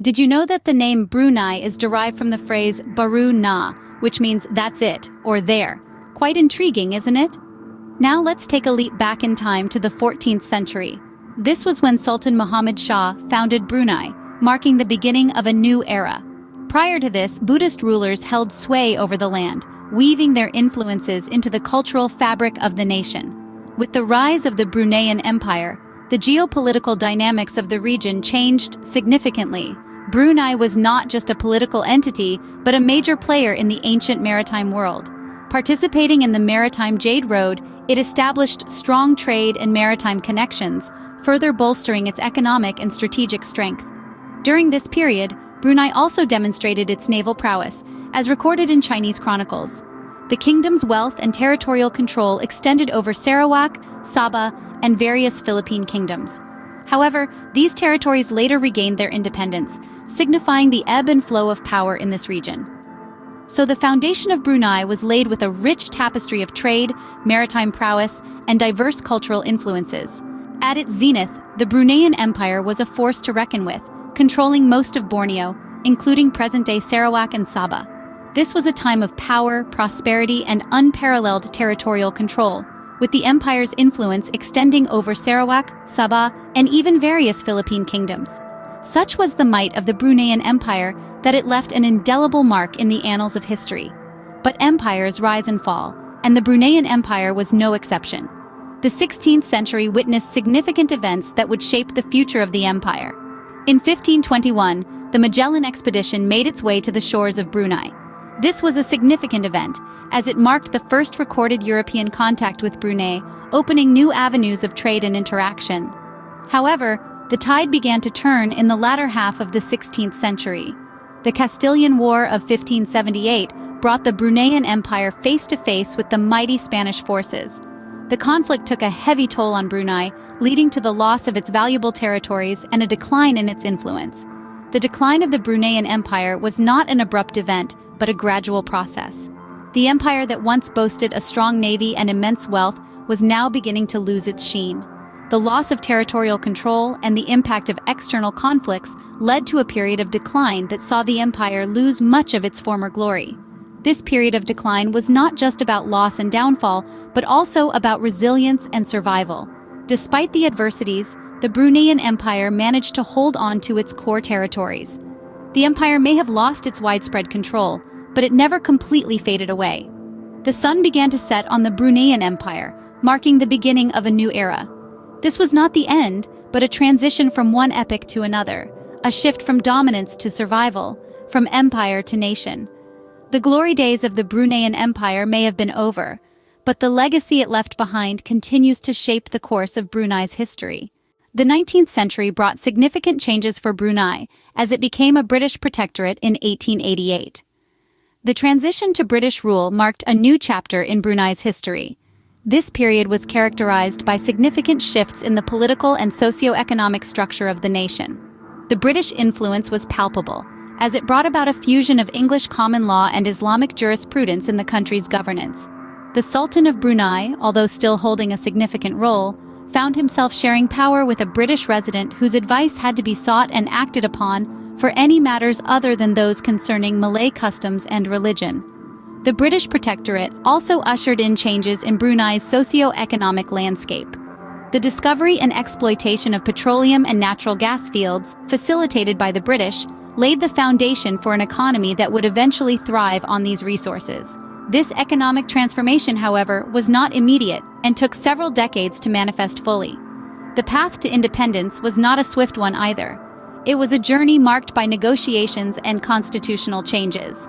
Did you know that the name Brunei is derived from the phrase Baru Na, which means that's it, or there? Quite intriguing, isn't it? Now let's take a leap back in time to the 14th century. This was when Sultan Muhammad Shah founded Brunei, marking the beginning of a new era. Prior to this, Buddhist rulers held sway over the land, weaving their influences into the cultural fabric of the nation. With the rise of the Bruneian Empire, the geopolitical dynamics of the region changed significantly. Brunei was not just a political entity, but a major player in the ancient maritime world. Participating in the Maritime Jade Road, it established strong trade and maritime connections, further bolstering its economic and strategic strength. During this period, Brunei also demonstrated its naval prowess, as recorded in Chinese chronicles. The kingdom's wealth and territorial control extended over Sarawak, Sabah, and various Philippine kingdoms. However, these territories later regained their independence, signifying the ebb and flow of power in this region. So the foundation of Brunei was laid with a rich tapestry of trade, maritime prowess, and diverse cultural influences. At its zenith, the Bruneian Empire was a force to reckon with, controlling most of Borneo, including present-day Sarawak and Sabah. This was a time of power, prosperity, and unparalleled territorial control, with the empire's influence extending over Sarawak, Sabah, and even various Philippine kingdoms. Such was the might of the Bruneian Empire that it left an indelible mark in the annals of history. But empires rise and fall, and the Bruneian Empire was no exception. The 16th century witnessed significant events that would shape the future of the empire. In 1521, the Magellan expedition made its way to the shores of Brunei. This was a significant event, as it marked the first recorded European contact with Brunei, opening new avenues of trade and interaction. However, the tide began to turn in the latter half of the 16th century. The Castilian War of 1578 brought the Bruneian Empire face-to-face with the mighty Spanish forces. The conflict took a heavy toll on Brunei, leading to the loss of its valuable territories and a decline in its influence. The decline of the Bruneian Empire was not an abrupt event, but a gradual process. The empire that once boasted a strong navy and immense wealth was now beginning to lose its sheen. The loss of territorial control and the impact of external conflicts led to a period of decline that saw the empire lose much of its former glory. This period of decline was not just about loss and downfall, but also about resilience and survival. Despite the adversities, the Bruneian Empire managed to hold on to its core territories. The empire may have lost its widespread control, but it never completely faded away. The sun began to set on the Bruneian Empire, marking the beginning of a new era. This was not the end, but a transition from one epoch to another, a shift from dominance to survival, from empire to nation. The glory days of the Bruneian Empire may have been over, but the legacy it left behind continues to shape the course of Brunei's history. The 19th century brought significant changes for Brunei, as it became a British protectorate in 1888. The transition to British rule marked a new chapter in Brunei's history. This period was characterized by significant shifts in the political and socio-economic structure of the nation. The British influence was palpable, as it brought about a fusion of English common law and Islamic jurisprudence in the country's governance. The Sultan of Brunei, although still holding a significant role, found himself sharing power with a British resident whose advice had to be sought and acted upon for any matters other than those concerning Malay customs and religion. The British Protectorate also ushered in changes in Brunei's socio-economic landscape. The discovery and exploitation of petroleum and natural gas fields, facilitated by the British, laid the foundation for an economy that would eventually thrive on these resources. This economic transformation, however, was not immediate and took several decades to manifest fully. The path to independence was not a swift one either. It was a journey marked by negotiations and constitutional changes.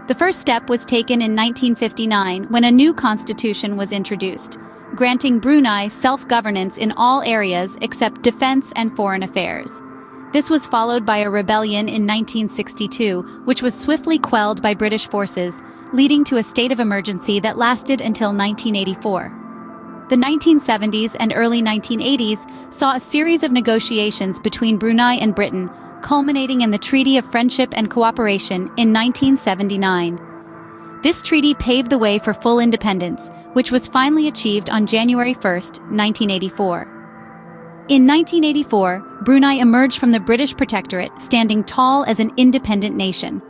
The first step was taken in 1959 when a new constitution was introduced, granting Brunei self-governance in all areas except defense and foreign affairs. This was followed by a rebellion in 1962, which was swiftly quelled by British forces, leading to a state of emergency that lasted until 1984. The 1970s and early 1980s saw a series of negotiations between Brunei and Britain, culminating in the Treaty of Friendship and Cooperation in 1979. This treaty paved the way for full independence, which was finally achieved on January 1, 1984. In 1984, Brunei emerged from the British Protectorate, standing tall as an independent nation.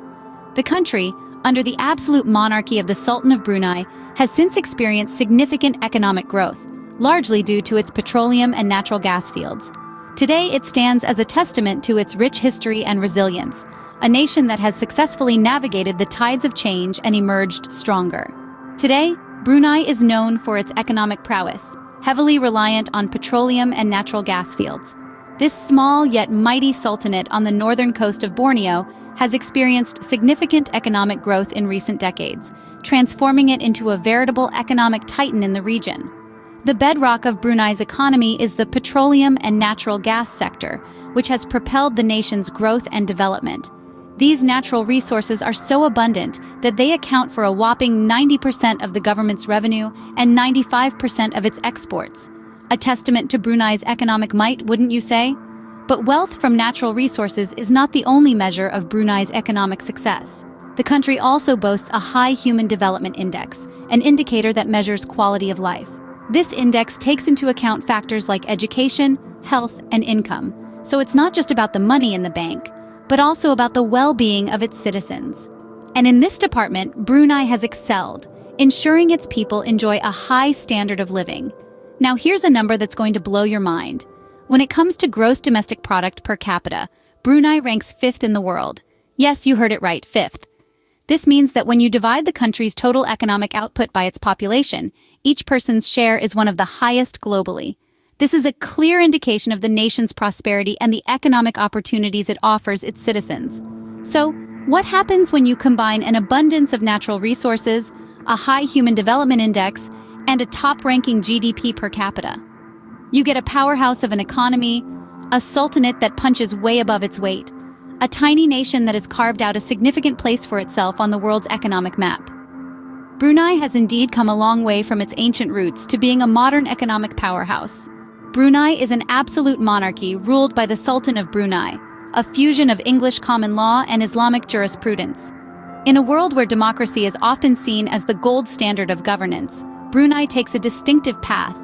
The country, under the absolute monarchy of the Sultan of Brunei, has since experienced significant economic growth, largely due to its petroleum and natural gas fields. Today, it stands as a testament to its rich history and resilience, a nation that has successfully navigated the tides of change and emerged stronger. Today, Brunei is known for its economic prowess, heavily reliant on petroleum and natural gas fields. This small yet mighty sultanate on the northern coast of Borneo has experienced significant economic growth in recent decades, transforming it into a veritable economic titan in the region. The bedrock of Brunei's economy is the petroleum and natural gas sector, which has propelled the nation's growth and development. These natural resources are so abundant that they account for a whopping 90% of the government's revenue and 95% of its exports. A testament to Brunei's economic might, wouldn't you say? But wealth from natural resources is not the only measure of Brunei's economic success. The country also boasts a high Human Development Index, an indicator that measures quality of life. This index takes into account factors like education, health, and income, so it's not just about the money in the bank, but also about the well-being of its citizens. And in this department, Brunei has excelled, ensuring its people enjoy a high standard of living. Now here's a number that's going to blow your mind. When it comes to gross domestic product per capita, Brunei ranks 5th in the world. Yes, you heard it right, 5th. This means that when you divide the country's total economic output by its population, each person's share is one of the highest globally. This is a clear indication of the nation's prosperity and the economic opportunities it offers its citizens. So, what happens when you combine an abundance of natural resources, a high Human Development Index, and a top-ranking GDP per capita? You get a powerhouse of an economy, a sultanate that punches way above its weight, a tiny nation that has carved out a significant place for itself on the world's economic map. Brunei has indeed come a long way from its ancient roots to being a modern economic powerhouse. Brunei is an absolute monarchy ruled by the Sultan of Brunei, a fusion of English common law and Islamic jurisprudence. In a world where democracy is often seen as the gold standard of governance, Brunei takes a distinctive path.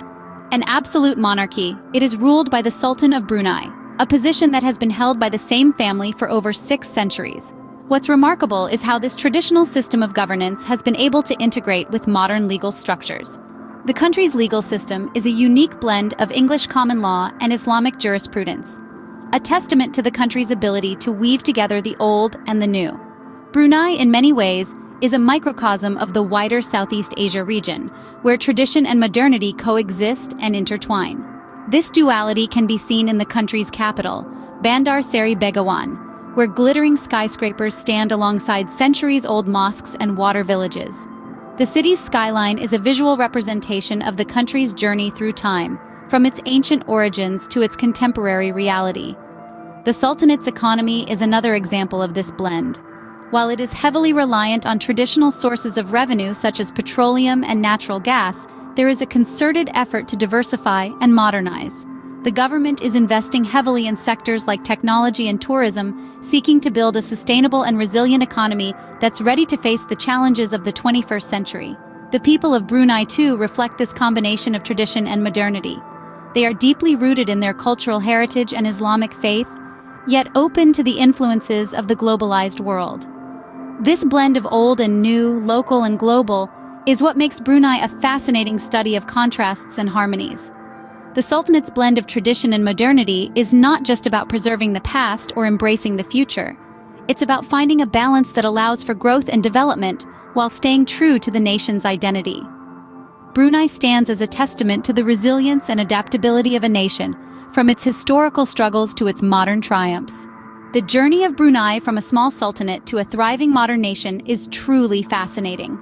An absolute monarchy, it is ruled by the Sultan of Brunei, a position that has been held by the same family for over 6 centuries. What's remarkable is how this traditional system of governance has been able to integrate with modern legal structures. The country's legal system is a unique blend of English common law and Islamic jurisprudence, a testament to the country's ability to weave together the old and the new. Brunei, in many ways, is a microcosm of the wider Southeast Asia region, where tradition and modernity coexist and intertwine. This duality can be seen in the country's capital, Bandar Seri Begawan, where glittering skyscrapers stand alongside centuries-old mosques and water villages. The city's skyline is a visual representation of the country's journey through time, from its ancient origins to its contemporary reality. The Sultanate's economy is another example of this blend. While it is heavily reliant on traditional sources of revenue such as petroleum and natural gas, there is a concerted effort to diversify and modernize. The government is investing heavily in sectors like technology and tourism, seeking to build a sustainable and resilient economy that's ready to face the challenges of the 21st century. The people of Brunei, too, reflect this combination of tradition and modernity. They are deeply rooted in their cultural heritage and Islamic faith, yet open to the influences of the globalized world. This blend of old and new, local and global, is what makes Brunei a fascinating study of contrasts and harmonies. The Sultanate's blend of tradition and modernity is not just about preserving the past or embracing the future. It's about finding a balance that allows for growth and development while staying true to the nation's identity. Brunei stands as a testament to the resilience and adaptability of a nation, from its historical struggles to its modern triumphs. The journey of Brunei from a small sultanate to a thriving modern nation is truly fascinating.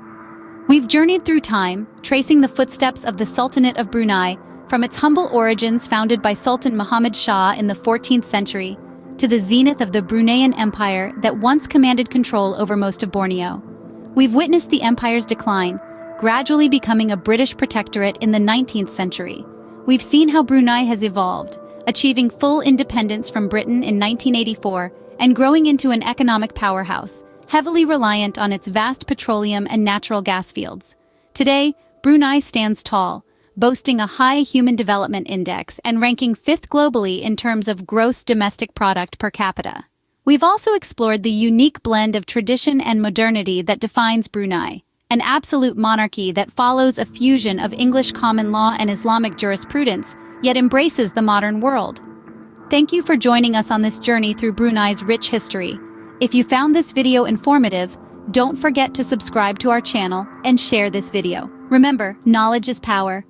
We've journeyed through time, tracing the footsteps of the Sultanate of Brunei, from its humble origins founded by Sultan Muhammad Shah in the 14th century, to the zenith of the Bruneian Empire that once commanded control over most of Borneo. We've witnessed the empire's decline, gradually becoming a British protectorate in the 19th century. We've seen how Brunei has evolved, achieving full independence from Britain in 1984 and growing into an economic powerhouse, heavily reliant on its vast petroleum and natural gas fields. Today, Brunei stands tall, boasting a high Human Development Index and ranking 5th globally in terms of gross domestic product per capita. We've also explored the unique blend of tradition and modernity that defines Brunei, an absolute monarchy that follows a fusion of English common law and Islamic jurisprudence, yet embraces the modern world. Thank you for joining us on this journey through Brunei's rich history. If you found this video informative, don't forget to subscribe to our channel and share this video. Remember, knowledge is power,